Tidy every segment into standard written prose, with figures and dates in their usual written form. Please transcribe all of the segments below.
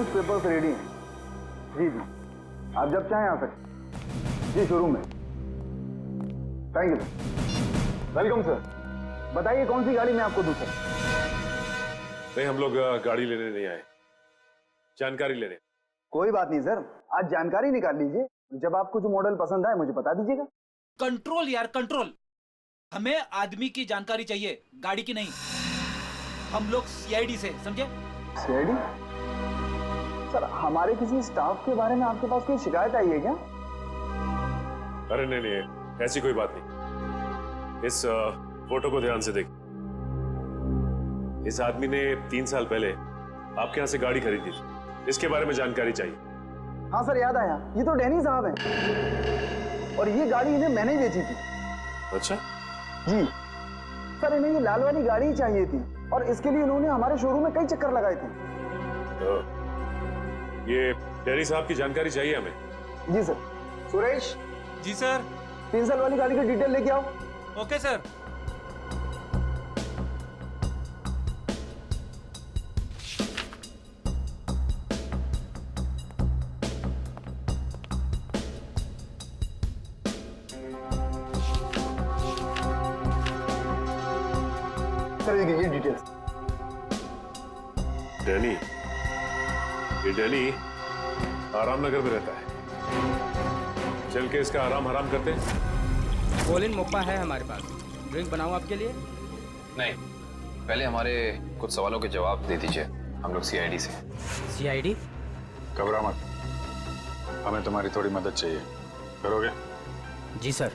Clearance papers ready हैं। जी जी, आप जब चाहें आ सकते। जी शोरूम में। Thank you sir. Welcome sir. बताइए कौन सी गाड़ी मैं आपको दूं सर? नहीं, हम लोग गाड़ी लेने नहीं आए, जानकारी लेने। कोई बात नहीं सर, आज जानकारी निकाल लीजिए। जब आपको जो मॉडल पसंद आए मुझे बता दीजिएगा। कंट्रोल यार कंट्रोल, हमें आदमी की जानकारी चाहिए, गाड़ी की नहीं। हम लोग सीआईडी से, समझे? सीआईडी? सर हमारे किसी स्टाफ के बारे में आपके पास कोई शिकायत आई है क्या? अरे नहीं नहीं, ऐसी कोई बात नहीं। इस फोटो को ध्यान से देखिए। इस आदमी ने 3 साल पहले आपके यहाँ से गाड़ी खरीदी थी, इसके बारे में जानकारी चाहिए। हाँ सर याद आया, ये तो डैनी साहब हैं और ये गाड़ी इन्हें मैंने ही बेची थी। अच्छा जी सर, इन्हें ये लाल वाली गाड़ी ही चाहिए थी और इसके लिए इन्होंने हमारे शोरूम में कई चक्कर लगाए थे। तो ये डैनी साहब की जानकारी चाहिए हमें। जी सर। सुरेश। जी सर। 3 साल वाली गाड़ी की डिटेल लेके आओ। Okay sir. सर ये डिटेल्स। डैनी, ये डैनी आराम नगर में रहता है। चल के इसका आराम हराम करते हैं। कोलिन मोप्पा है हमारे पास, ड्रिंक बनाऊं आपके लिए? नहीं, पहले हमारे कुछ सवालों के जवाब दे दीजिए। हम लोग सीआईडी से। सीआईडी? घबरा मत, हमें तुम्हारी थोड़ी मदद चाहिए, करोगे? जी सर।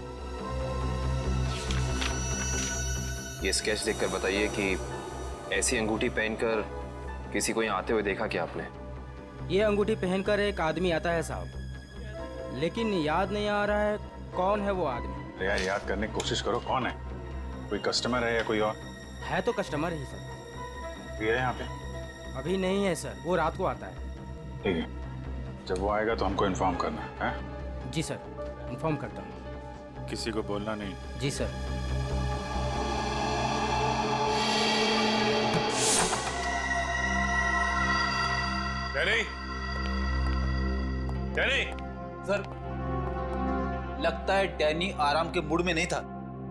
ये स्केच देखकर बताइए कि ऐसी अंगूठी पहनकर किसी को यहाँ आते हुए देखा क्या आपने? ये अंगूठी पहनकर एक आदमी आता है साहब, लेकिन याद नहीं आ रहा है कौन है वो आदमी। यार याद करने की कोशिश करो, कौन है? कोई कस्टमर है या कोई और? है तो कस्टमर ही सर। ये है यहाँ पे? अभी नहीं है सर, वो रात को आता है। ठीक है, जब वो आएगा तो हमको इन्फॉर्म करना है। जी सर, इन्फॉर्म करता हूँ। किसी को बोलना नहीं। जी सर। Danny, Danny. सर लगता है डैनी आराम के मूड में नहीं था,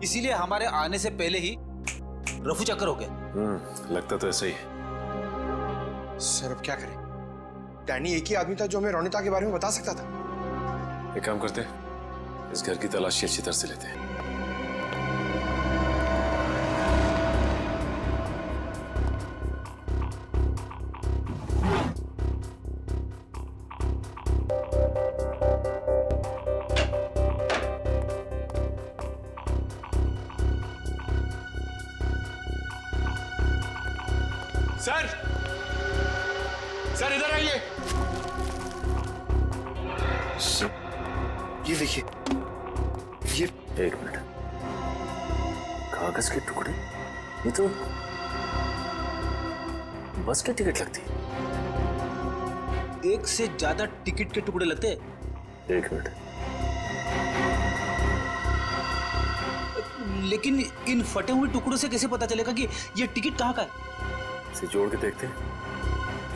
इसीलिए हमारे आने से पहले ही रफू चक्कर हो गया। लगता तो ऐसा ही है। सर अब क्या करें? डैनी एक ही आदमी था जो हमें रोनिता के बारे में बता सकता था। एक काम करते हैं, इस घर की तलाशी अच्छी तरह से लेते हैं। सर, सर इधर आइए। ये देखिए, ये एक मिनट, कागज के टुकड़े? ये तो बस की टिकट लगती है। एक से ज्यादा टिकट के टुकड़े लगते। एक मिनट, लेकिन इन फटे हुए टुकड़ों से कैसे पता चलेगा कि ये टिकट कहाँ का है? इसे जोड़ के देखते,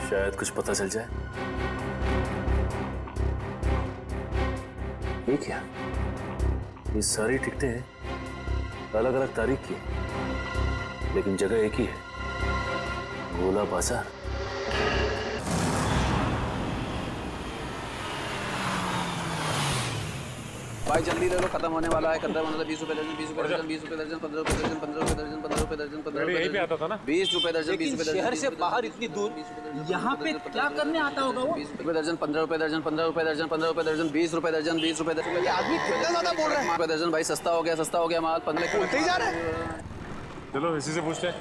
शायद कुछ पता चल जाए। ये क्या? ये सारी टिकटें अलग अलग तारीख की, लेकिन जगह एक ही है, गोला बाजार। भाई जल्दी ले लो, खत्म होने वाला है। 20 रुपए दर्जन, 20 रुपए दर्जन, 20 रुपए दर्जन, 15 रुपए दर्जन, 15 रुपए दर्जन, 15 रुपए दर्जन, 15 रुपए यहीं पे आता था ना? 20 रुपए दर्जन, 20 रुपए दर्जन। शहर से बाहर इतनी दूर यहाँ पे क्या करने आता होगा वो? 20 रुपए दर्जन, 15 रुपए दर्जन, 15 रुपए दर्जन, 15 रुपए दर्जन, 20 रुपए दर्जन, 20 रुपए दर्जन। ये आदमी कितना ज्यादा बोल रहा है। रुपए दर्जन भाई, सस्ता हो गया माल। 15 बोलते ही जा रहा है। चलो इसी से पूछते हैं।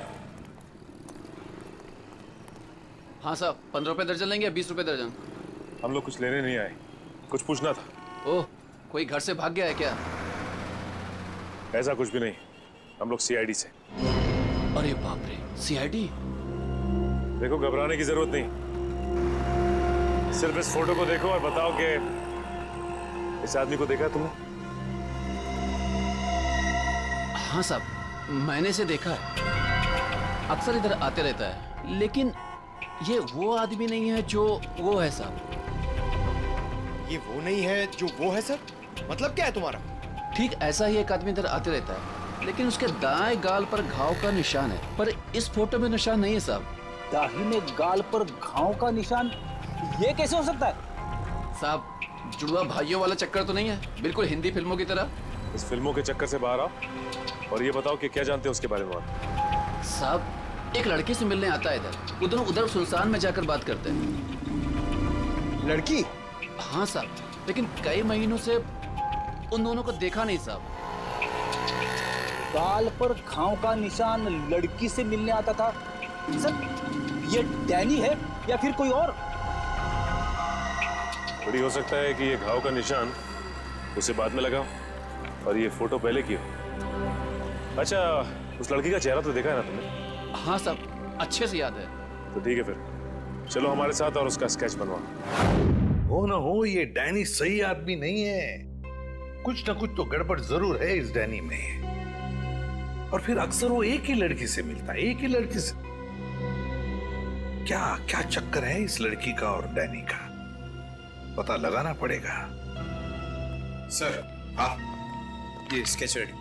हाँ साहब, 15 रुपए दर्जन लेंगे, 20 रुपए दर्जन। हम लोग कुछ लेने नहीं आए, कुछ पूछना था। ओह, कोई घर से भाग गया है क्या? ऐसा कुछ भी नहीं, हम लोग सीआईडी से। अरे बाप रे, सीआईडी? देखो घबराने की जरूरत नहीं, सिर्फ इस फोटो को देखो और बताओ कि इस आदमी को देखा तुमने? हाँ साहब, मैंने से देखा है, अक्सर इधर आते रहता है, लेकिन ये वो आदमी नहीं है जो वो है साहब। ये वो नहीं है जो वो है सर? मतलब क्या है तुम्हारा? ठीक ऐसा ही एक आदमी इधर आते रहता है, लेकिन उसके दाएं गाल पर घाव का निशान है, पर इस फोटो में निशान नहीं है साहब। दाहिने गाल पर घाव का निशान, ये कैसे हो सकता है? साहब जुड़वा भाइयों वाला चक्कर तो नहीं है, बिल्कुल हिंदी फिल्मों की तरह। इस फिल्मों के चक्कर से बाहर आओ और ये बताओ कि क्या जानते हैं उसके बारे में आप? साहब एक लड़की से मिलने आता है इधर, उधर सुनसान में जाकर बात करते हैं। लड़की? हाँ साहब, लेकिन कई महीनों से उन दोनों को देखा नहीं साहब। गाल पर घाव का निशान, लड़की से मिलने आता था। सर ये डैनी है या फिर कोई और? बड़ी हो सकता है कि ये घाव का निशान उसे बाद में लगा और ये फोटो पहले की हो। अच्छा, उस लड़की का चेहरा तो देखा है ना तुमने? हाँ साहब, अच्छे से याद है। तो ठीक है फिर चलो हमारे साथ और उसका स्केच बनवा। हो ना हो, ये डैनी सही आदमी नहीं है। कुछ ना कुछ तो गड़बड़ जरूर है इस डैनी में। और फिर अक्सर वो एक ही लड़की से मिलता है, एक ही लड़की से। क्या क्या चक्कर है इस लड़की का और डैनी का? पता लगाना पड़ेगा। सर हाँ, ये स्केच रेडी।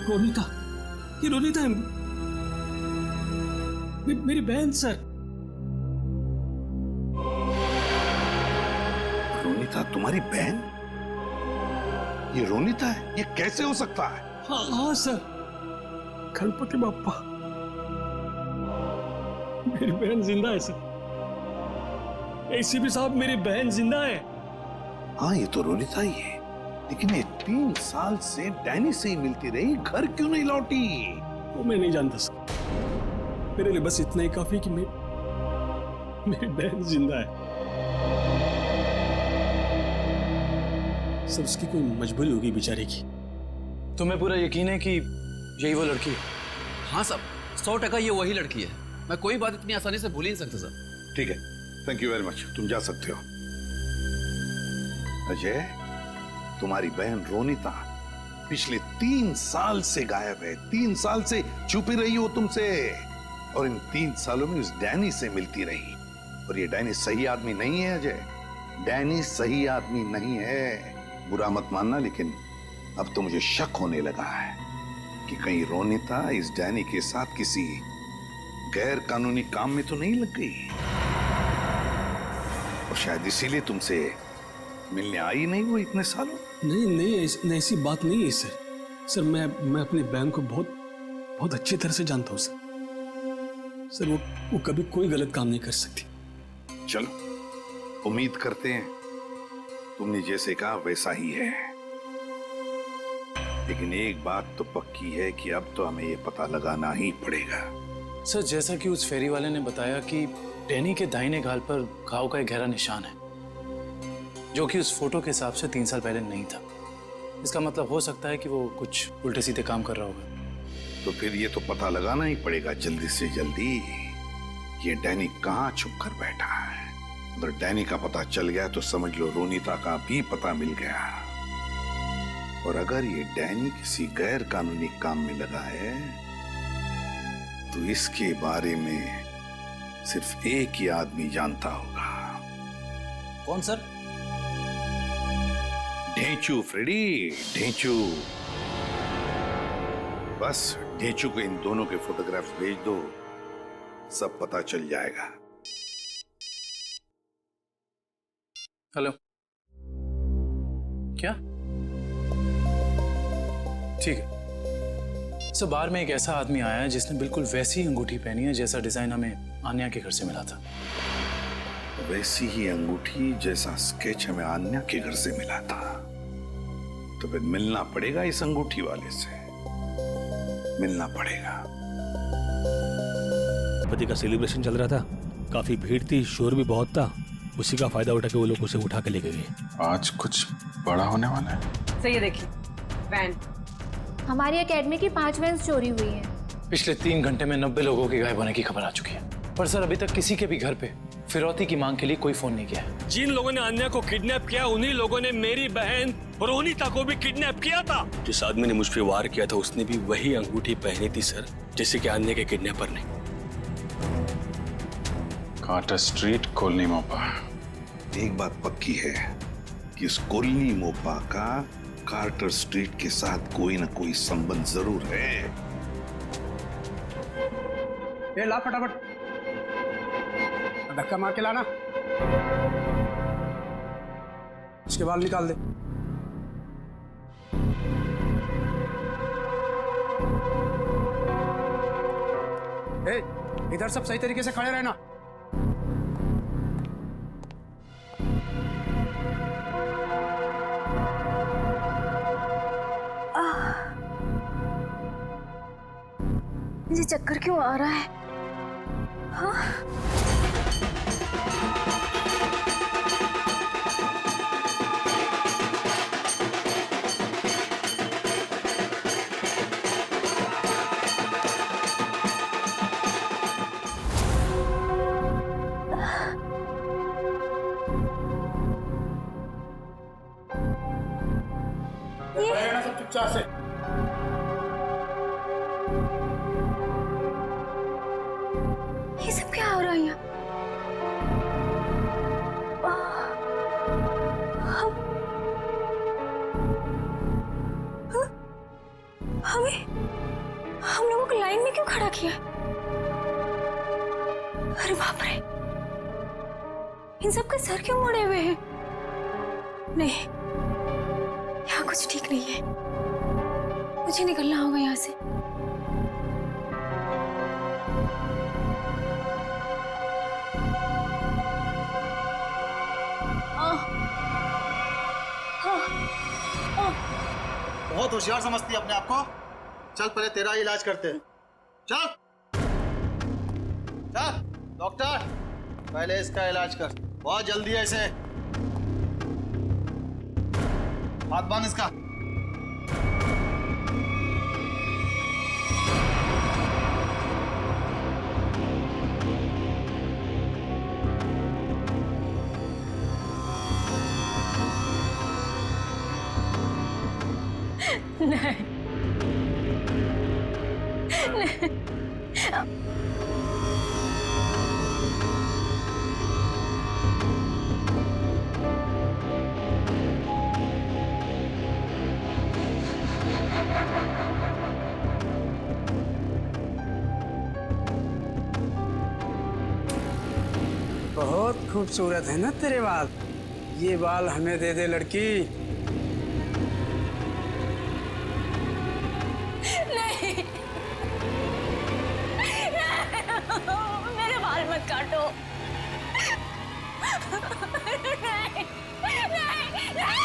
रोनिता, ये रोनिता है, मेरी बहन सर। रोनिता तुम्हारी बहन? ये रोनिता है? ये कैसे हो सकता है? हाँ सर, गणपति बाप्पा, मेरी बहन जिंदा है सर। एसीपी साहब, मेरी बहन जिंदा है। हाँ ये तो रोनिता ही है, लेकिन ये 3 साल से डैनी से ही मिलती रही, घर क्यों नहीं लौटी? वो मैं नहीं जानता सर, मेरे लिए बस इतना ही काफी कि मेरी बहन जिंदा है। सर उसकी कोई मजबूरी होगी बेचारे की। तुम्हें पूरा यकीन है कि यही वो लड़की है? हाँ साहब, 100% ये वही लड़की है। मैं कोई बात इतनी आसानी से भूल ही नहीं सकता सर। ठीक है, थैंक यू वेरी मच, तुम जा सकते हो। अजय, तुम्हारी बहन रोनिता पिछले 3 साल से गायब है। 3 साल से छुपी रही हो तुमसे, और इन 3 सालों में उस डैनी से मिलती रही। और ये डैनी सही आदमी नहीं है अजय, डैनी सही आदमी नहीं है। बुरा मत मानना, लेकिन अब तो मुझे शक होने लगा है कि कहीं रोनिता इस डैनी के साथ किसी गैर कानूनी काम में तो नहीं लग गई, और शायद इसीलिए तुमसे मिलने आई नहीं वो इतने सालों। नहीं, ऐसी बात नहीं है सर। सर मैं अपनी बहन को बहुत अच्छी तरह से जानता हूँ सर। सर वो कभी कोई गलत काम नहीं कर सकती। चलो उम्मीद करते हैं तुमने जैसे कहा वैसा ही है, लेकिन एक बात तो पक्की है कि अब तो हमें ये पता लगाना ही पड़ेगा। सर जैसा कि उस फेरी वाले ने बताया कि डैनी के दाहिने गाल पर घाव का एक गहरा निशान है, जो कि उस फोटो के हिसाब से 3 साल पहले नहीं था। इसका मतलब हो सकता है कि वो कुछ उल्टे सीधे काम कर रहा होगा। तो फिर ये तो पता लगाना ही पड़ेगा जल्दी से जल्दी, ये डैनी कहाँ छुप कर बैठा है। अगर डैनी का पता चल गया तो समझ लो रोनिता का भी पता मिल गया। और अगर ये डैनी किसी गैर कानूनी काम में लगा है तो इसके बारे में सिर्फ एक ही आदमी जानता होगा। कौन सर? ढेंचू फ्रेडी, ढेंचू। बस ढेंचू को इन दोनों के फोटोग्राफ्स भेज दो, सब पता चल जाएगा। हेलो, क्या? ठीक है सर, बार में एक ऐसा आदमी आया है जिसने बिल्कुल वैसी अंगूठी पहनी है जैसा डिजाइन हमें आन्या के घर से मिला था। वैसी ही अंगूठी जैसा स्केच हमें आन्या के घर से मिला था। तो फिर मिलना पड़ेगा इस अंगूठी वाले से, मिलना पड़ेगा। पति का सेलिब्रेशन चल रहा था, काफी भीड़ थी, शोर भी बहुत था। उसी का फायदा उठा के वो लोग उसे उठा के लेके गए। आज कुछ बड़ा होने वाला है। सही है, देखिए वैन। हमारी एकेडमी की 5 वैन चोरी हुई है। पिछले 3 घंटे में 90 लोगों के गायब होने की खबर आ चुकी है, पर सर अभी तक किसी के भी घर पे फिरौती की मांग के लिए कोई फोन नहीं किया है। जिन लोगों ने अन्या को किडनैप किया उन्हीं लोगों ने मेरी बहन रोनिता को भी किडनैप किया था। जिस आदमी ने मुझ पे वार किया था उसने भी वही अंगूठी पहनी थी सर, जैसे कि अन्या के किडनैपर ने। कार्टर स्ट्रीट, कोलनी मोपा। एक बात पक्की है कि इस कोलनी मोपा का कार्टर स्ट्रीट के साथ कोई ना कोई संबंध जरूर है। ये ला फटाफट, धक्का मार के लाना। इसके बाल निकाल दे। ए, इधर सब सही तरीके से खड़े रहना। मुझे चक्कर क्यों आ रहा है? हाँ? सब चुपचाप से। ये सब क्या हो रहा है यहाँ? हम लोगों को लाइन में क्यों खड़ा किया? अरे बाप रे, इन सब के सर क्यों मुड़े हुए हैं? नहीं, यहाँ कुछ ठीक नहीं है। मुझे निकलना होगा यहाँ से। बहुत होशियार समझती है अपने आप को। चल पहले तेरा इलाज करते हैं। चल चल डॉक्टर, पहले इसका इलाज कर। बहुत जल्दी है इसे। हाथ बांध इसका। नहीं, बहुत खूबसूरत है ना तेरे बाल। ये बाल हमें दे दे लड़की। नहीं, मेरे बाल मत काटो। नहीं, नहीं, नहीं।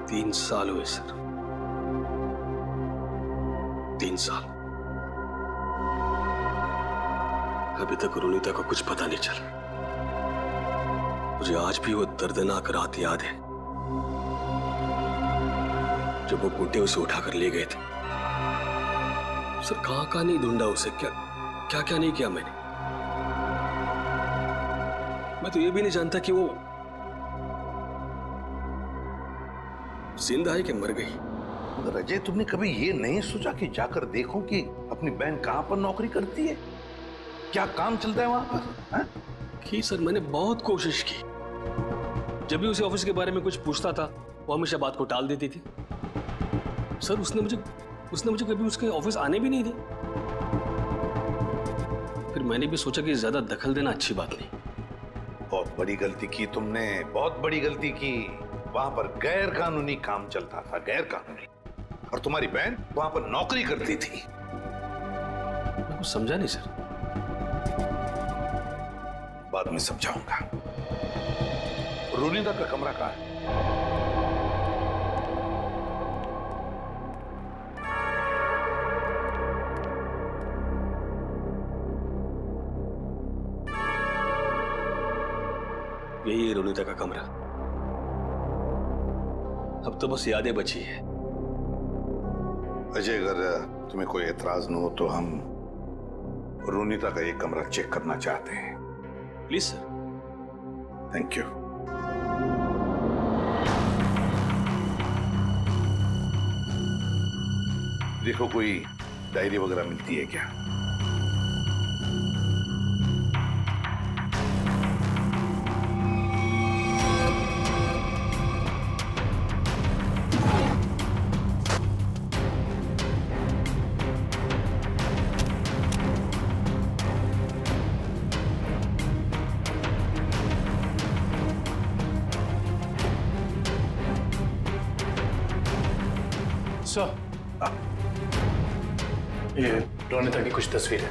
3 साल हुए सर, 3 साल। अभी तक रोनिता को कुछ पता नहीं चला। मुझे आज भी वो दर्दनाक रात याद है जब वो गुड्डे उसे उठाकर ले गए थे। सर कहां नहीं ढूंढा उसे, क्या नहीं किया मैंने। मैं तो ये भी नहीं जानता कि वो जिंदा है कि मर गई। मगर अजय, तुमने कभी ये नहीं सोचा कि जाकर देखो कि अपनी बहन कहां पर नौकरी करती है, क्या काम चलता है वहां पर? हा? की सर, मैंने बहुत कोशिश की। जब भी उसे ऑफिस के बारे में कुछ पूछता था वो हमेशा बात को टाल देती थी। सर उसने मुझे कभी उसके ऑफिस आने भी नहीं दी। फिर मैंने भी सोचा कि ज्यादा दखल देना अच्छी बात नहीं। बहुत बड़ी गलती की तुमने, बहुत बड़ी गलती की। वहां पर गैर कानूनी काम चलता था, गैर कानूनी, और तुम्हारी बहन वहां पर नौकरी करती थी। मैं कुछ समझा नहीं सर। बाद में समझाऊंगा। रोनिता का कमरा कहाँ है? यही है रोनिता का कमरा। अब तो बस यादें बची है। अजय, अगर तुम्हें कोई एतराज न हो तो हम रोनिता का एक कमरा चेक करना चाहते हैं। Please sir. Thank you. देखो, कोई डायरी वगैरह मिलती है क्या? सर, ये रोनिता की कुछ तस्वीर है।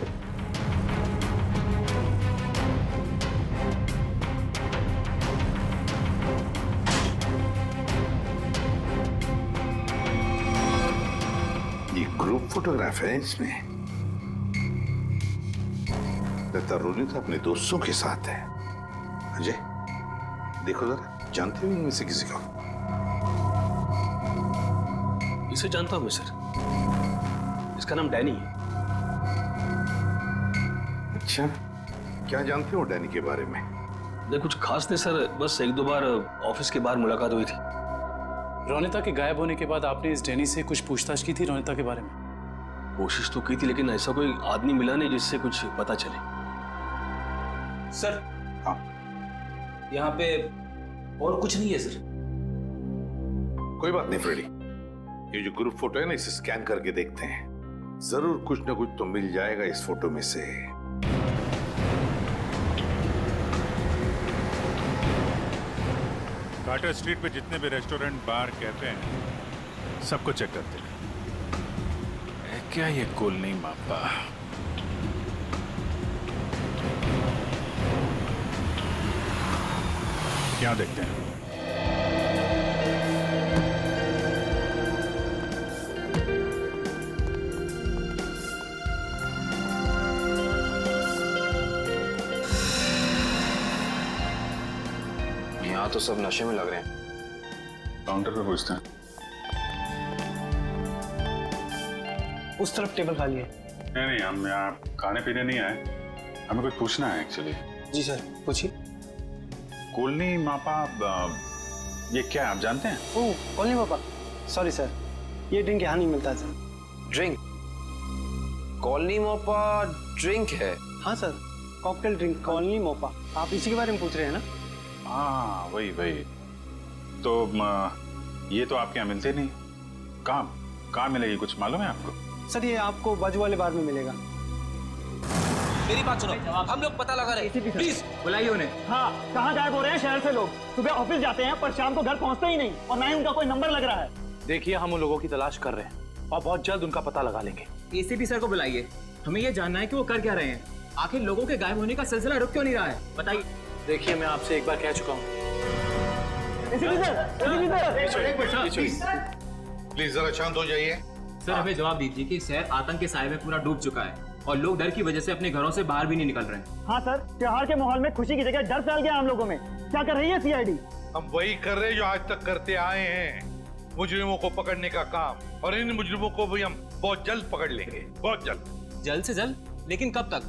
ये ग्रुप फोटोग्राफ है इसमें। लगता रोनिता अपने दोस्तों के साथ है। अजय, देखो जरा, जानते हो इनमें से किसी को? इसे जानता हूं मैं सर, इसका नाम डैनी है। अच्छा, क्या जानते हो डैनी के बारे में? नहीं, कुछ खास नहीं सर, बस एक दो बार ऑफिस के बाहर मुलाकात हुई थी। रोनिता के गायब होने के बाद आपने इस डैनी से कुछ पूछताछ की थी रोनिता के बारे में? कोशिश तो की थी, लेकिन ऐसा कोई आदमी मिला नहीं जिससे कुछ पता चले। सर, हाँ, यहाँ पे और कुछ नहीं है सर। कोई बात नहीं फ्रेडी, ये जो ग्रुप फोटो है ना, इसे स्कैन करके देखते हैं। जरूर कुछ ना कुछ तो मिल जाएगा इस फोटो में से। कार्टर स्ट्रीट पे जितने भी रेस्टोरेंट, बार, कैफे हैं, सबको चेक करते हैं। क्या ये कुल नहीं मापा? क्या देखते हैं? यहाँ तो सब नशे में लग रहे हैं। काउंटर पे पूछते हैं। उस तरफ टेबल खाली है। नहीं, हम यहाँ खाने पीने नहीं आए, हमें कुछ पूछना है एक्चुअली। जी सर, पूछिए। कोलनी मापा, ये क्या है आप जानते हैं? ओह, कोलनी मापा, सॉरी सर, ये ड्रिंक यहाँ नहीं मिलता sir. Drink? Colony Mopa drink है? हाँ sir, cocktail drink colony Mopa. आप इसी के बारे में पूछ रहे हैं ना? हाँ, वही। तो ये तो आपके यहाँ मिलते नहीं। कहाँ मिलेगी, कुछ मालूम है आपको? सर, ये आपको बाजू वाले बार में मिलेगा। मेरी बात सुनो, हम लोग पता लगा रहे हैं। प्लीज बुलाइए उन्हें। हाँ, कहाँ गायब हो रहे हैं शहर से लोग? सुबह ऑफिस जाते हैं पर शाम को घर पहुँचते ही नहीं, और ना ही उनका कोई नंबर लग रहा है। देखिए, हम उन लोगों की तलाश कर रहे हैं और बहुत जल्द उनका पता लगा लेंगे। एसीपी सर को बुलाइए, हमें ये जानना है कि वो कर क्या रहे हैं। आखिर लोगों के गायब होने का सिलसिला रुक क्यों नहीं रहा है, बताइए। देखिए, मैं आपसे एक बार कह चुका हूँ। प्लीज जरा शांत हो जाइए। सर, हमें जवाब दीजिए कि शहर आतंक के साए में पूरा डूब चुका है और लोग डर की वजह से अपने घरों से बाहर भी नहीं निकल रहे हैं। हाँ सर, त्योहार के माहौल में खुशी की जगह डर फैल गया हम लोगों में। क्या कर रही है सीआईडी? हम वही कर रहे हैं जो आज तक करते आए हैं, मुजरिमों को पकड़ने का काम, और इन मुजरिमों को भी हम बहुत जल्द पकड़ लेंगे, बहुत जल्द। जल्द से जल्द? लेकिन कब तक?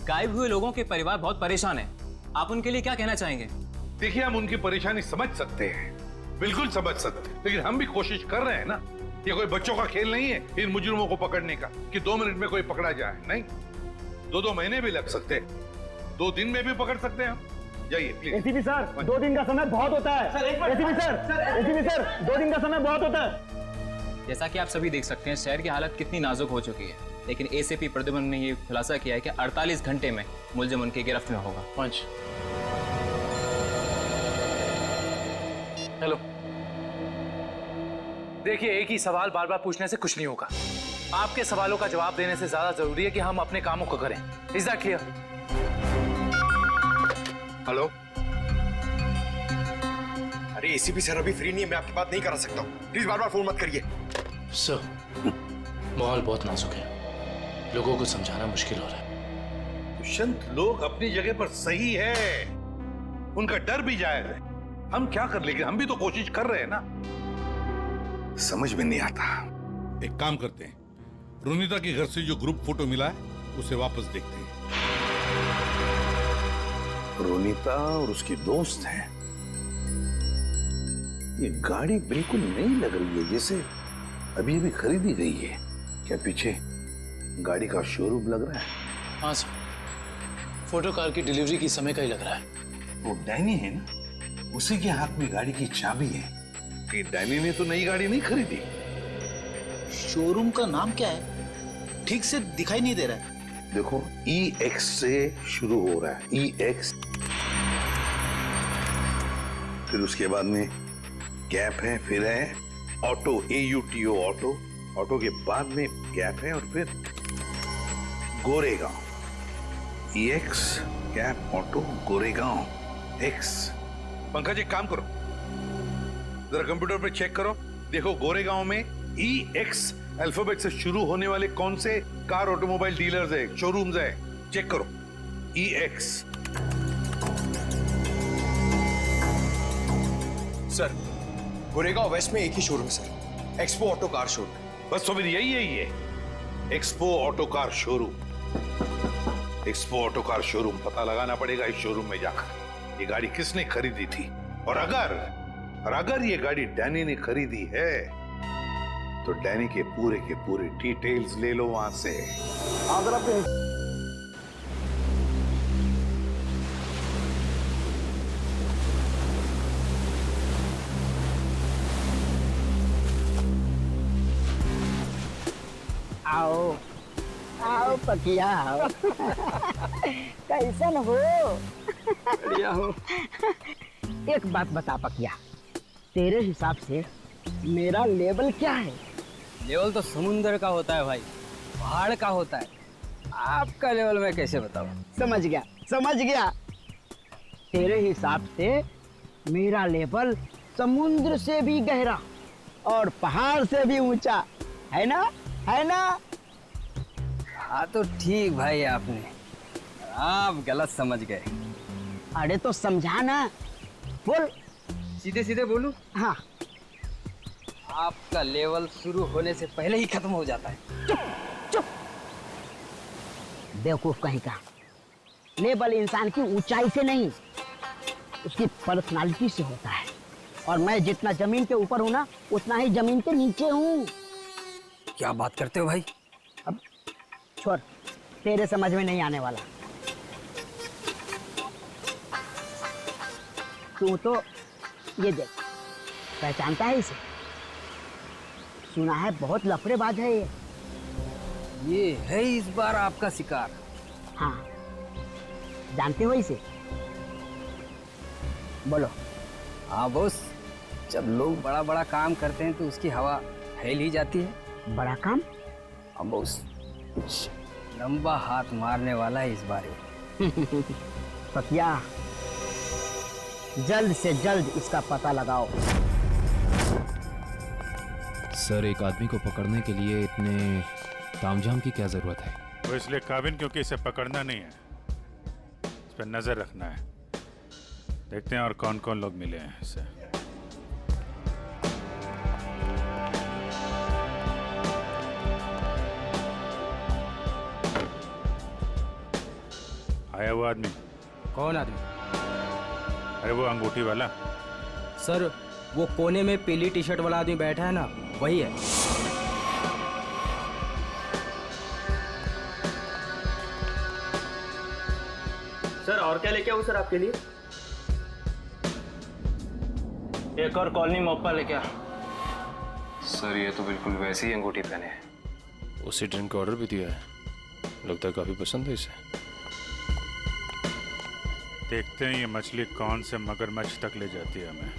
गायब हुए लोगों के परिवार बहुत परेशान है, आप उनके लिए क्या कहना चाहेंगे? देखिए, हम उनकी परेशानी समझ सकते हैं, बिल्कुल समझ सकते हैं, लेकिन हम भी कोशिश कर रहे हैं ना। ये कोई बच्चों का खेल नहीं है इन मुजरिमों को पकड़ने का कि 2 मिनट में कोई पकड़ा जाए। नहीं, 2 महीने भी लग सकते हैं, 2 दिन में भी पकड़ सकते हैं हम। जाइए प्लीज। एसीपी सर, 2 दिन का समय बहुत होता है। एसीपी सर, 2 दिन का समय बहुत होता है। जैसा कि आप सभी देख सकते हैं, शहर की हालत कितनी नाजुक हो चुकी है, लेकिन एसीपी प्रद्युम्न ने ये खुलासा किया है कि 48 घंटे में मुलजिम उनकी गिरफ्त में होगा। पंच, हेलो। देखिए, एक ही सवाल बार बार पूछने से कुछ नहीं होगा। आपके सवालों का जवाब देने से ज्यादा जरूरी है कि हम अपने कामों को करें। Is that clear? हेलो। अरे एसीपी सर अभी फ्री नहीं है, मैं आपकी बात नहीं करा सकता हूँ। प्लीज बार बार फोन मत करिए। सर, माहौल बहुत नाजुक है, लोगों को समझाना मुश्किल हो रहा है। दुष्यंत, लोग अपनी जगह पर सही है, उनका डर भी जायज है। हम क्या कर लेंगे, हम भी तो कोशिश कर रहे हैं ना। समझ में नहीं आता। एक काम करते हैं, रोनिता के घर से जो ग्रुप फोटो मिला है उसे वापस देखते हैं। रोनिता और उसकी दोस्त हैं। ये गाड़ी बिल्कुल नई लग रही है, जैसे अभी अभी खरीदी गई है। क्या पीछे गाड़ी का शोरूम लग रहा है? हाँ सर, फोटो कार की डिलीवरी की समय का ही लग रहा है। वो डैनी है ना, उसी के हाथ में गाड़ी की चाबी है। कि डैनी ने तो नई गाड़ी नहीं खरीदी। शोरूम का नाम क्या है? ठीक से दिखाई नहीं दे रहा है। देखो, EX से शुरू हो रहा है, EX। फिर उसके बाद में गैप है, फिर है ऑटो, AUTO ऑटो। ऑटो के बाद में गैप है और फिर Goregaon. EX gap auto Goregaon X। Pankaj एक काम करो, जरा कंप्यूटर पे चेक करो, देखो गोरेगांव में EX अल्फाबेट से शुरू होने वाले कौन से कार ऑटोमोबाइल डीलर्स है, शोरूम्स है, चेक करो। EX। सर, गोरेगांव वेस्ट में एक ही शोरूम है sir, expo auto car showroom. बस तो फिर यही है, ये expo auto car showroom. Expo auto car showroom पता लगाना पड़ेगा इस शोरूम में जाकर ये गाड़ी किसने खरीदी थी। और अगर ये गाड़ी डैनी ने खरीदी है तो डैनी के पूरे डिटेल्स ले लो वहां से। अगर आप आओ आओ पकिया आओ। कैसन हो? बढ़िया हो। एक बात बता पकिया, तेरे हिसाब से मेरा लेवल क्या है? लेवल तो समुंदर का होता है भाई, पहाड़ का होता है। आपका लेवल मैं कैसे बताऊं? समझ गया। तेरे हिसाब से मेरा लेवल समुद्र से भी गहरा और पहाड़ से भी ऊंचा है ना? हाँ तो ठीक भाई, आपने आप गलत समझ गए। अरे तो समझा ना, बोल। सीधे बोलूं? हाँ। आपका लेवल शुरू होने से पहले ही खत्म हो जाता है। चुप। बेवकूफ कहीं का। लेवल इंसान की ऊंचाई से नहीं, उसकी पर्सनालिटी से होता है। और मैं जितना जमीन के ऊपर हूं ना, उतना ही जमीन के नीचे हूं। क्या बात करते हो भाई? अब छोड़, तेरे समझ में नहीं आने वाला। तू तो ये देख, पहचानता है इसे? सुना है बहुत लफड़ेबाज है ये है इस बार आपका शिकार। हाँ, जानते हो इसे? बोलो। हाँ बॉस, जब लोग बड़ा काम करते हैं तो उसकी हवा फैल ही जाती है। बड़ा काम? हाँ बॉस, कुछ लंबा हाथ मारने वाला है इस बार। पकिया, जल्द से जल्द इसका पता लगाओ। सर, एक आदमी को पकड़ने के लिए इतने तामझाम की क्या जरूरत है? वो इसलिए काबिल क्योंकि इसे पकड़ना नहीं है, इस पर नजर रखना है। देखते हैं और कौन कौन लोग मिले हैं इससे। आया वो आदमी? कौन आदमी? अरे वो अंगूठी वाला। सर, वो कोने में पीली टी शर्ट वाला आदमी बैठा है ना, वही है। सर, और क्या लेके आऊं सर आपके लिए? एक और कॉलोनी मोपा लेके आ। सर, ये तो बिल्कुल वैसी ही अंगूठी पहने हैं। उसी ड्रिंक का ऑर्डर भी दिया है, लगता है काफी पसंद है इसे। देखते हैं ये मछली कौन से मगरमच्छ तक ले जाती है हमें।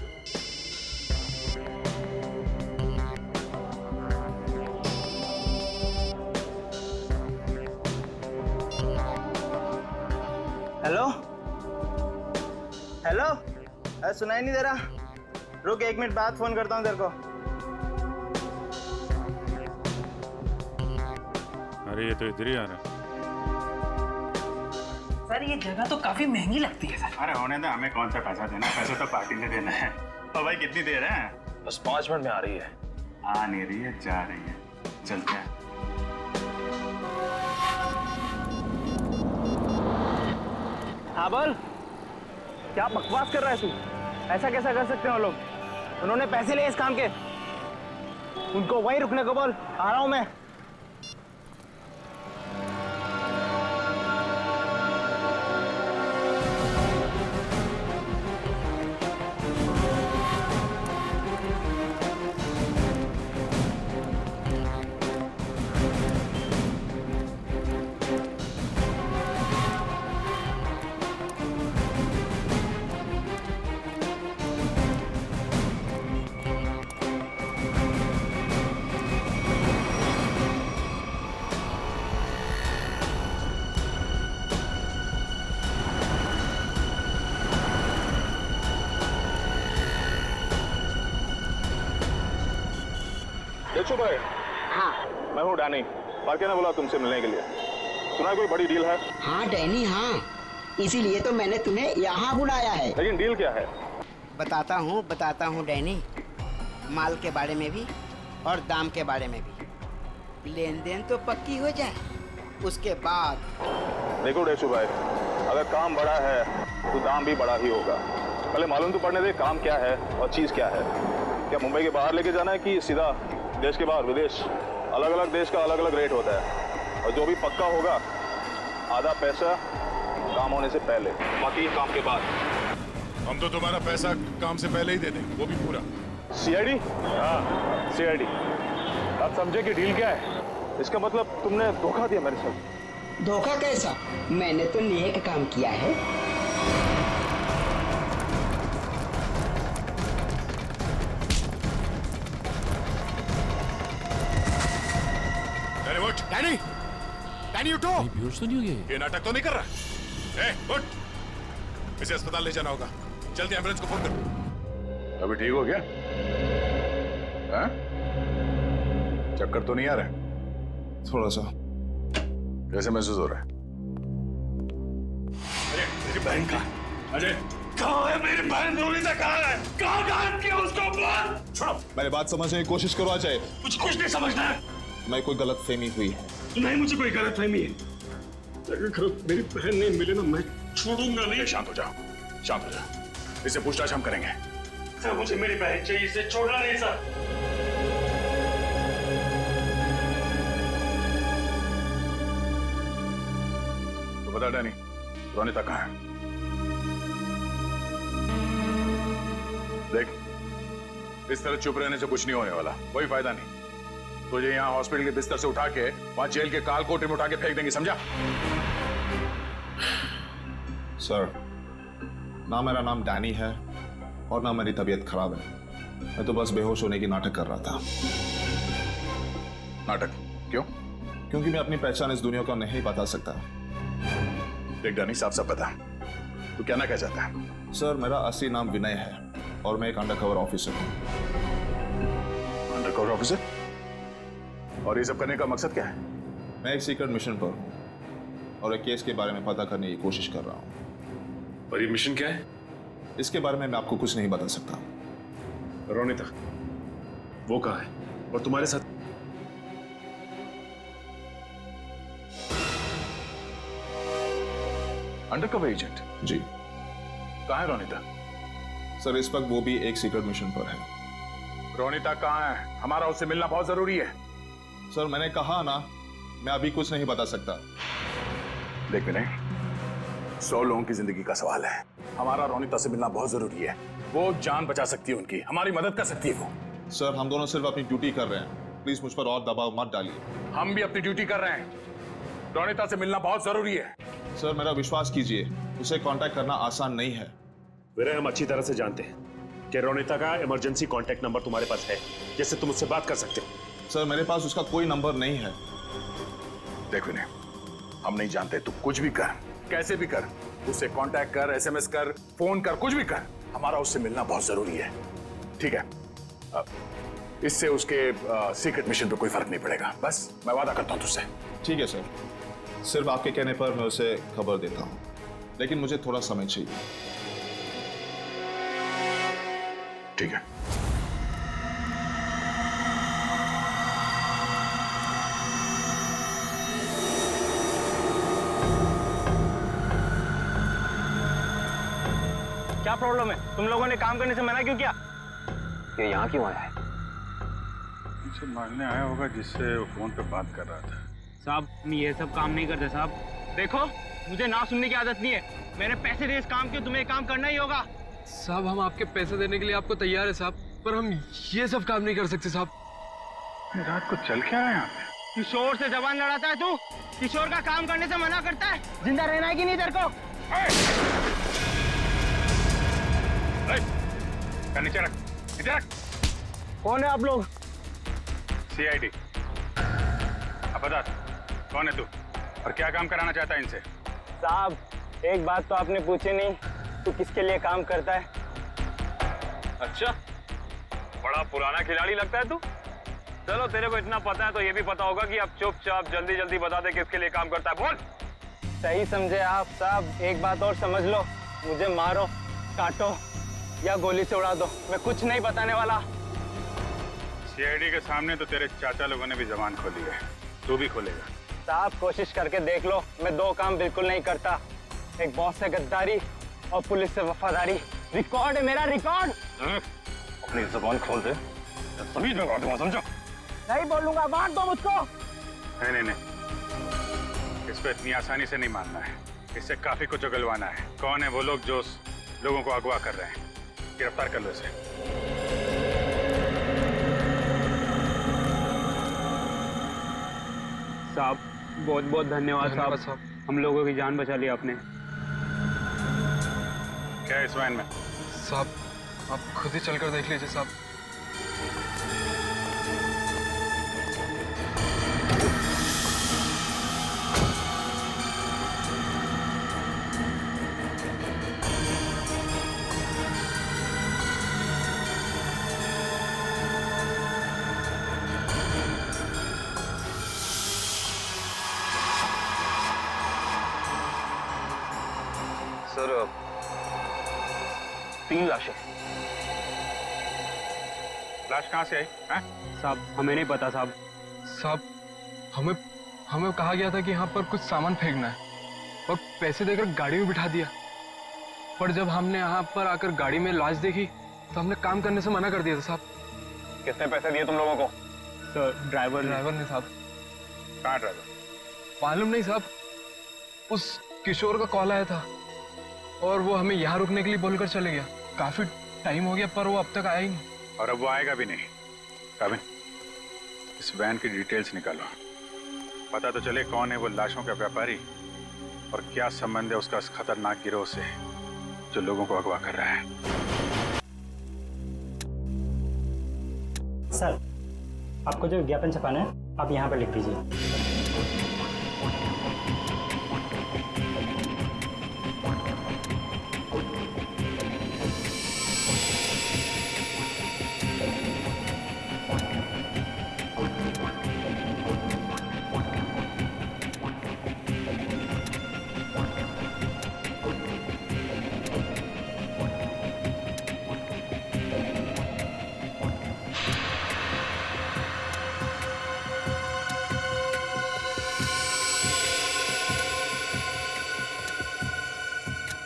हेलो, सुनाई नहीं दे रहा? रुक, 1 मिनट बाद फोन करता हूँ तेरे को। अरे ये तो इधर ही आ रहा है। सर, ये जगह तो काफी महंगी लगती है सर। अरे होने दे, हमें कौन सा पैसा देना है, पैसा तो पार्टी ने देना है। और भाई कितनी देर है? बस 5 मिनट में आ रही है। आ नहीं रही है, जा रही है। चलते हैं। बाबल, क्या बकवास कर रहा है तू? ऐसा कैसा कर सकते हैं वो लोग? उन्होंने पैसे लिए इस काम के। उनको वहीं रुकने को बोल, आ रहा हूं मैं। देखो भाई, हाँ मैं हूँ डैनी। पार्के ने बोला तुमसे मिलने के लिए। सुना है कोई बड़ी डील है? हाँ डैनी, हाँ, इसीलिए तो मैंने तुम्हें यहाँ बुलाया है। लेकिन डील क्या है? बताता हूँ डैनी। माल के बारे में भी और दाम के बारे में भी। लेन देन तो पक्की हो जाए, उसके बाद। देखो डेशु भाई, अगर काम बड़ा है तो दाम भी बड़ा ही होगा। पहले मालूम तो पड़ने दे काम क्या है और चीज़ क्या है। क्या मुंबई के बाहर लेके जाना है कि सीधा देश के बाहर? विदेश, अलग अलग देश का अलग अलग रेट होता है। और जो भी पक्का होगा, आधा पैसा काम होने से पहले, बाकी काम के बाद। हम तो तुम्हारा पैसा काम से पहले ही दे देंगे, वो भी पूरा। सीआईडी? हाँ, सीआईडी। आप समझे कि डील क्या है? इसका मतलब तुमने धोखा दिया मेरे साथ। धोखा कैसा? मैंने तो नेक काम किया है। डैनी, डैनी उठो। बेहोश तो नहीं हो गए? ये नाटक तो नहीं कर रहा? उठ, इसे अस्पताल ले जाना होगा। जल्दी एम्बुलेंस को फोन करो। अभी ठीक हो गया? हाँ? चक्कर तो नहीं आ रहा? थोड़ा सा। कैसे महसूस हो रहा है? अरे मेरी बहन कहाँ? अजय कहाँ है मेरी बहन? रोनिता कहाँ है? कहाँ गायब किया उसको? बोल। छोड़ो। मेरी बात समझने की कोशिश करो अजय। मुझे कुछ नहीं समझना है। मैं कोई गलत फहमी हुई है। नहीं, मुझे कोई गलत फहमी है। अगर मेरी बहन नहीं मिले ना, मैं छोड़ूंगा नहीं। शांत हो जाओ, शांत हो जाओ। इसे पूछताछ हम करेंगे। सर मुझे मेरी बहन चाहिए, इसे छोड़ना नहीं सर। तो बता डैनी, रोनिता कहाँ है? देख, इस तरह चुप रहने से कुछ नहीं होने वाला, कोई फायदा नहीं। तुझे यहाँ हॉस्पिटल के बिस्तर से उठा के वहां जेल के काल कोठरी में उठा के फेंक देंगे, समझा? सर, ना मेरा नाम डैनी है और ना मेरी तबीयत खराब है। मैं तो बस बेहोश होने की नाटक कर रहा था। नाटक? क्यों? क्योंकि मैं अपनी पहचान इस दुनिया को नहीं बता सकता। देख डैनी, साफ साफ बता, तू क्या ना कह चाहता है? सर, मेरा असली नाम विनय है और मैं एक अंडरकवर ऑफिसर हूँ। Undercover officer? और ये सब करने का मकसद क्या है? मैं एक सीक्रेट मिशन पर हूँ और एक केस के बारे में पता करने की कोशिश कर रहा हूँ। और ये मिशन क्या है? इसके बारे में मैं आपको कुछ नहीं बता सकता। रोनिता, वो कहाँ है? और तुम्हारे साथ? Undercover agent? जी। कहाँ है रोनिता? सर, इस वक्त वो भी एक सीक्रेट मिशन पर है। रोनिता कहाँ है? हमारा उससे मिलना बहुत जरूरी है। सर, मैंने कहा ना, मैं अभी कुछ नहीं बता सकता। देख विनय, 100 लोगों की जिंदगी का सवाल है। हमारा रोनिता से मिलना बहुत जरूरी है। वो जान बचा सकती है उनकी, हमारी मदद कर सकती है वो। सर, हम दोनों सिर्फ अपनी ड्यूटी कर रहे हैं। प्लीज मुझ पर और दबाव मत डालिए। हम भी अपनी ड्यूटी कर रहे हैं। रोनिता से मिलना बहुत जरूरी है। सर, मेरा विश्वास कीजिए, उसे कांटेक्ट करना आसान नहीं है। विनय, हम अच्छी तरह से जानते हैं कि रोनिता का इमरजेंसी कांटेक्ट नंबर तुम्हारे पास है, जिससे तुम उससे बात कर सकते हो। सर, मेरे पास उसका कोई नंबर नहीं है। देख विनय, हम नहीं जानते, तू कुछ भी कर, कैसे भी कर, उससे कांटेक्ट कर, एसएमएस कर, फोन कर, कुछ भी कर, हमारा उससे मिलना बहुत जरूरी है, ठीक है? इससे उसके सीक्रेट मिशन पे कोई फर्क नहीं पड़ेगा। बस मैं वादा करता हूं तुझसे। ठीक है सर, सिर्फ आपके कहने पर मैं उसे खबर देता हूं, लेकिन मुझे थोड़ा समय चाहिए। ठीक है। क्या प्रॉब्लम है? तुम लोगों ने काम करने से मना क्यों किया? ये यहाँ क्यों आया है? मुझे मारने आया होगा जिससे वो फोन पे बात कर रहा था। साहब हम ये सब काम नहीं करते साहब। देखो मुझे ना सुनने की आदत नहीं है। मैंने पैसे दिए इस काम के, तुम्हें काम करना ही होगा। साहब हम आपके पैसे देने के लिए आपको तैयार है साहब, पर हम ये सब काम नहीं कर सकते साहब। रात को चल क्या रहा है यहाँ पे? किशोर से जबान लड़ाता है तू? किशोर का काम करने से मना करता है? जिंदा रहना है कि नहीं तेरे को? नीचे रख, नीचे रख। कौन है आप लोग? CID। अब बता कौन है तू और क्या काम कराना चाहता है इनसे? साहब एक बात तो आपने पूछी नहीं, तू किसके लिए काम करता है? अच्छा, बड़ा पुराना खिलाड़ी लगता है तू। चलो तेरे को इतना पता है तो ये भी पता होगा कि अब चुपचाप जल्दी जल्दी बता दे किसके लिए काम करता है। बोल। सही समझे आप साहब। एक बात और समझ लो, मुझे मारो, काटो या गोली से उड़ा दो, मैं कुछ नहीं बताने वाला। CID के सामने तो तेरे चाचा लोगों ने भी जबान खोली है, तू भी खोलेगा। साहब कोशिश करके देख लो, मैं दो काम बिल्कुल नहीं करता। एक बॉस से गद्दारी और पुलिस से वफादारी। रिकॉर्ड है मेरा, रिकॉर्ड। अपनी जबान खोल दे, सभी लगा दूंगा, समझो? नहीं बोलूंगा, मार दो मुझको। नहीं, इसको इतनी आसानी से नहीं मानना है, इससे काफी कुछ उगलवाना है। कौन है वो लोग जो लोगों को अगवा कर रहे हैं? गिरफ्तार कर लो इसे। साहब बहुत बहुत धन्यवाद साहब, हम लोगों की जान बचा ली आपने। क्या है इस वैन में? साहब आप खुद ही चलकर देख लीजिए साहब। सर 3 लाशें। लाश कहाँ से आई? साहब हमें नहीं पता साहब। साहब हमें कहा गया था कि यहाँ पर कुछ सामान फेंकना है और पैसे देकर गाड़ी में बिठा दिया, पर जब हमने यहाँ पर आकर गाड़ी में लाश देखी तो हमने काम करने से मना कर दिया था साहब। कितने पैसे दिए तुम लोगों को? सर ड्राइवर ने साहब। कहाँ ड्राइवर? मालूम नहीं साहब, उस किशोर का कॉल आया था और वो हमें यहाँ रुकने के लिए बोलकर चले गया। काफी टाइम हो गया पर वो अब तक आया ही नहीं। और अब वो आएगा भी नहीं। काबिन, इस वैन की डिटेल्स निकालो, पता तो चले कौन है वो लाशों का व्यापारी और क्या संबंध है उसका इस खतरनाक गिरोह से जो लोगों को अगवा कर रहा है। सर आपको जो विज्ञापन छपाना है आप यहाँ पर लिख दीजिए।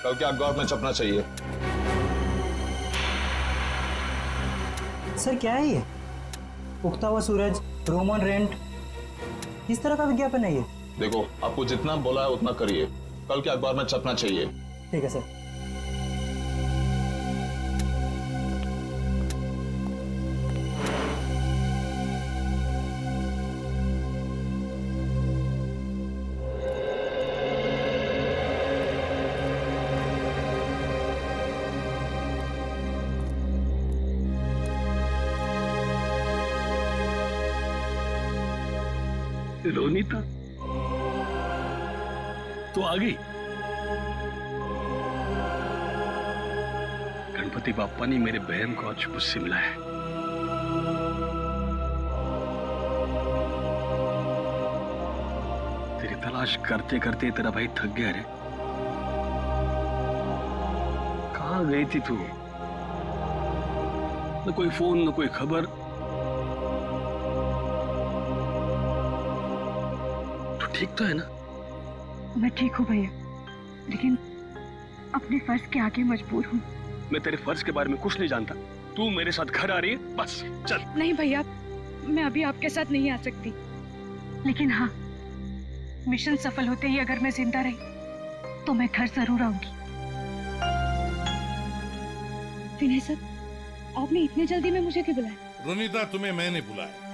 कल के अखबार में छपना चाहिए। सर क्या है ये? उगता हुआ सूरज, रोमन रेंट, किस तरह का विज्ञापन है ये? देखो आपको जितना बोला है उतना करिए, कल के अखबार में छपना चाहिए। ठीक है सर। रोनीता तो आ गई। गणपति बाप्पा ने मेरे बहन को आज मुझसे मिलाया है। तेरी तलाश करते करते तेरा भाई थक गया रे। कहाँ गई थी तू? न कोई फोन न कोई खबर। ठीक तो है ना? मैं ठीक हूँ भैया, लेकिन अपने फर्ज के आगे मजबूर हूँ। मैं तेरे फर्ज के बारे में कुछ नहीं जानता। तू मेरे साथ घर आ रही है, बस चल। नहीं भैया, मैं अभी आपके साथ नहीं आ सकती, लेकिन हाँ, मिशन सफल होते ही अगर मैं जिंदा रही तो मैं घर जरूर आऊंगी। विनय सर, आपने इतने जल्दी में मुझे क्यों बुलाया? रोनिता, तुम्हें मैंने बुलाया।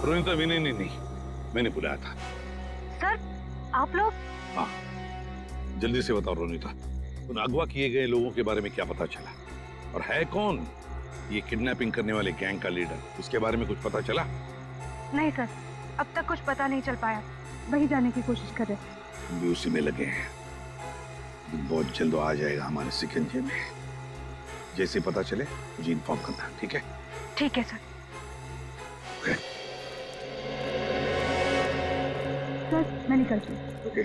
रोनिता, विनय ने नहीं, मैंने बुलाया था। सर, आप लोग? हाँ, जल्दी से बताओ रोनिता, उन अगवा किए गए लोगों के बारे में क्या पता चला? और है कौन ये किडनैपिंग करने वाले गैंग का लीडर? उसके बारे में कुछ पता चला? नहीं सर, अब तक कुछ पता नहीं चल पाया। वही जाने की कोशिश कर रहे। हम भी उसी में लगे हैं। बहुत जल्द आ जाएगा हमारे सिकंजे में। जैसे पता चले मुझे इन्फॉर्म करना, ठीक है? ठीक है सर। ओके। सर, मैं निकलती हूँ। ओके।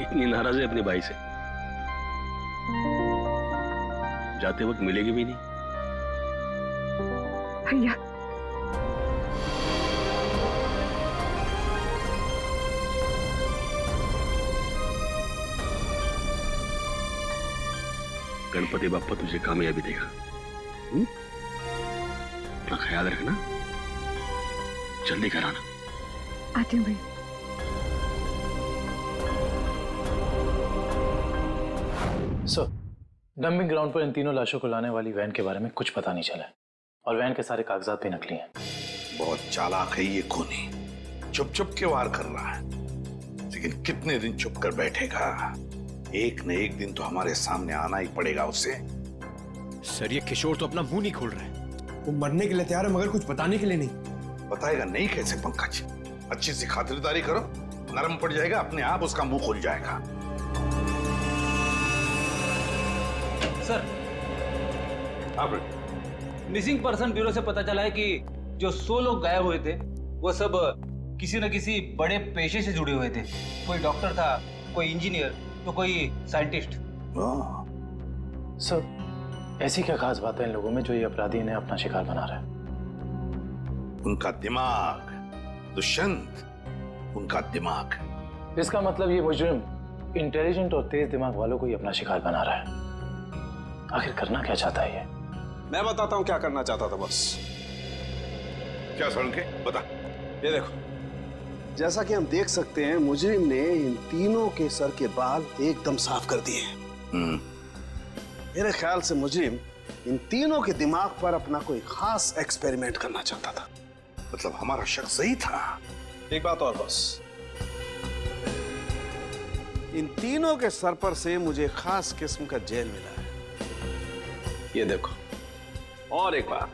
इतनी नाराज है अपने भाई से, जाते वक्त मिलेगी भी नहीं। भैया, गणपति बाप्पा तुझे कामयाबी देगा। अपना ख्याल रखना, जल्दी कराना। आती हूँ भैया। सर, डंपिंग ग्राउंड पर इन तीनों लाशों को लाने वाली वैन के बारे में कुछ पता नहीं चला है, और वैन के सारे कागजात भी नकली हैं। बहुत चालाक है ये खूनी, चुप चुप के वार कर रहा है, लेकिन कितने दिन चुप कर बैठेगा? एक न एक दिन तो हमारे सामने आना ही पड़ेगा उसे। सर, ये किशोर तो अपना मुंह नहीं खोल रहा है। वो मरने के लिए तैयार है, मगर कुछ बताने के लिए नहीं। बताएगा नहीं कैसे पंकज? अच्छी सी खातिरदारी करो, नरम पड़ जाएगा, अपने आप उसका मुंह खुल जाएगा। सर, मिसिंग पर्सन ब्यूरो से पता चला है कि जो 100 लोग गायब हुए थे वो सब किसी न किसी बड़े पेशे से जुड़े हुए थे। कोई डॉक्टर था, कोई इंजीनियर, तो कोई साइंटिस्ट। सर, ऐसी क्या खास बात है इन लोगों में जो ये अपराधी इन्हें अपना शिकार बना रहा है? उनका दिमाग दुष्यंत, उनका दिमाग। इसका मतलब ये मुजरिम इंटेलिजेंट और तेज दिमाग वालों को ही अपना शिकार बना रहा है। आखिर करना क्या चाहता है ये? मैं बताता हूं क्या करना चाहता था। बस क्या सड़के बता। ये देखो, जैसा कि हम देख सकते हैं, मुजरिम ने इन तीनों के सर के बाल एकदम साफ कर दिए। मेरे ख्याल से मुजरिम इन तीनों के दिमाग पर अपना कोई खास एक्सपेरिमेंट करना चाहता था। मतलब हमारा शक सही था। एक बात और बस, इन तीनों के सर पर से मुझे खास किस्म का जेल मिला है। ये देखो, और एक बात,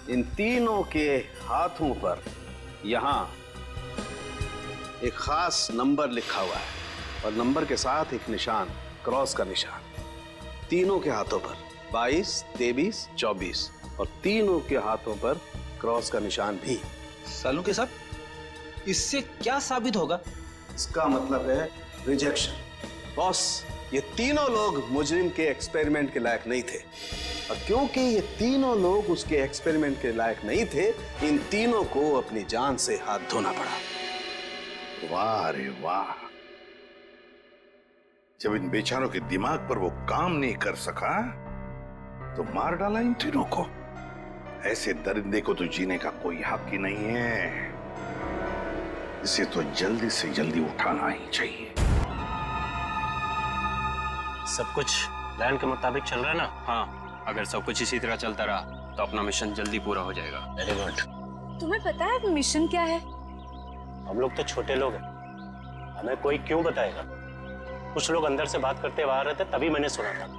इन तीनों के हाथों पर यहां एक खास नंबर लिखा हुआ है, और नंबर के साथ एक निशान, क्रॉस का निशान। तीनों के हाथों पर 22, 23, 24, और तीनों के हाथों पर क्रॉस का निशान भी। सालों के साथ इससे क्या साबित होगा? इसका मतलब है रिजेक्शन। बॉस, ये तीनों लोग मुजरिम के एक्सपेरिमेंट के लायक नहीं थे, और क्योंकि ये तीनों लोग उसके एक्सपेरिमेंट के लायक नहीं थे, इन तीनों को अपनी जान से हाथ धोना पड़ा। वाह रे वाह, जब इन बेचारों के दिमाग पर वो काम नहीं कर सका तो मार डाला इन तीनों को। ऐसे दरिंदे को तो जीने का कोई हक ही नहीं है। इसे तो जल्दी से जल्दी उठाना ही चाहिए। सब कुछ प्लान के मुताबिक चल रहा है ना? हाँ, अगर सब कुछ इसी तरह चलता रहा तो अपना मिशन जल्दी पूरा हो जाएगा। Very good. तुम्हें पता है मिशन क्या है? हम लोग तो छोटे लोग हैं, हमें कोई क्यों बताएगा? कुछ लोग अंदर से बात करते आ रहे थे, तभी मैंने सुना था।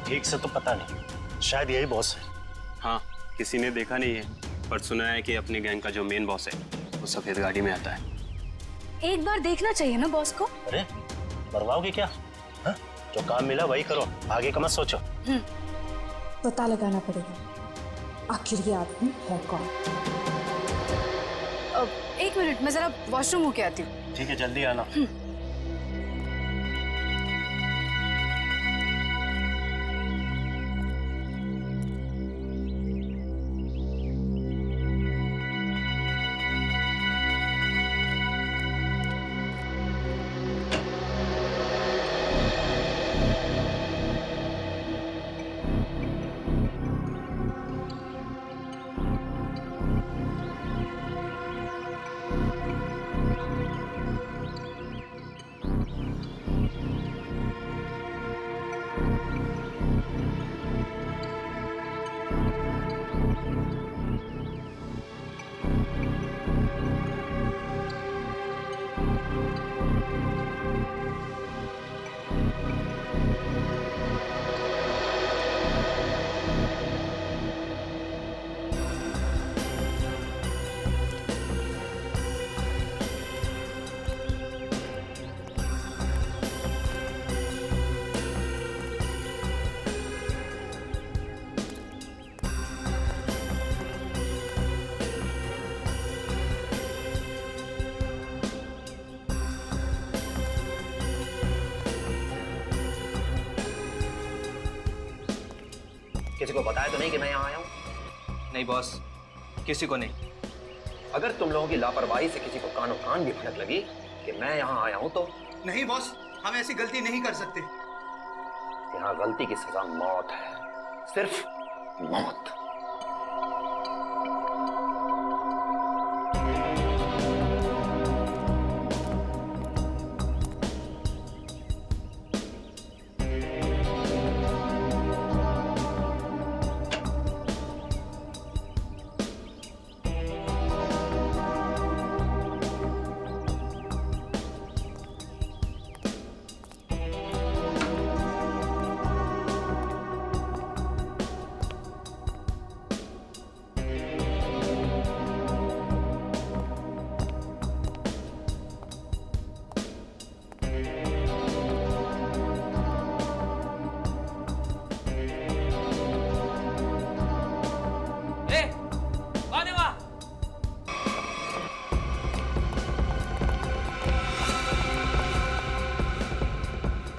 ठीक से तो पता नहीं, शायद यही बॉस है। हाँ, किसी ने देखा नहीं है, पर सुना है कि अपनी गैंग का जो मेन बॉस है वो सफेद गाड़ी में आता है। एक बार देखना चाहिए ना बॉस को। अरे मरवाओगे क्या? हा? जो काम मिला वही करो, आगे का मत सोचो। पता लगाना पड़ेगा आखिर ये आदमी है कौन। एक मिनट, मैं जरा वॉशरूम होके आती हूँ। ठीक है, जल्दी आना। किसी को बताया तो नहीं कि मैं यहाँ आया हूँ? नहीं बॉस, किसी को नहीं। अगर तुम लोगों की लापरवाही से किसी को कानों कान भी भनक लगी कि मैं यहाँ आया हूँ तो? नहीं बॉस, हम ऐसी गलती नहीं कर सकते। यहाँ गलती की सजा मौत है, सिर्फ मौत।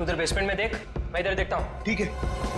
उधर बेसमेंट में देख, मैं इधर देखता हूँ। ठीक है।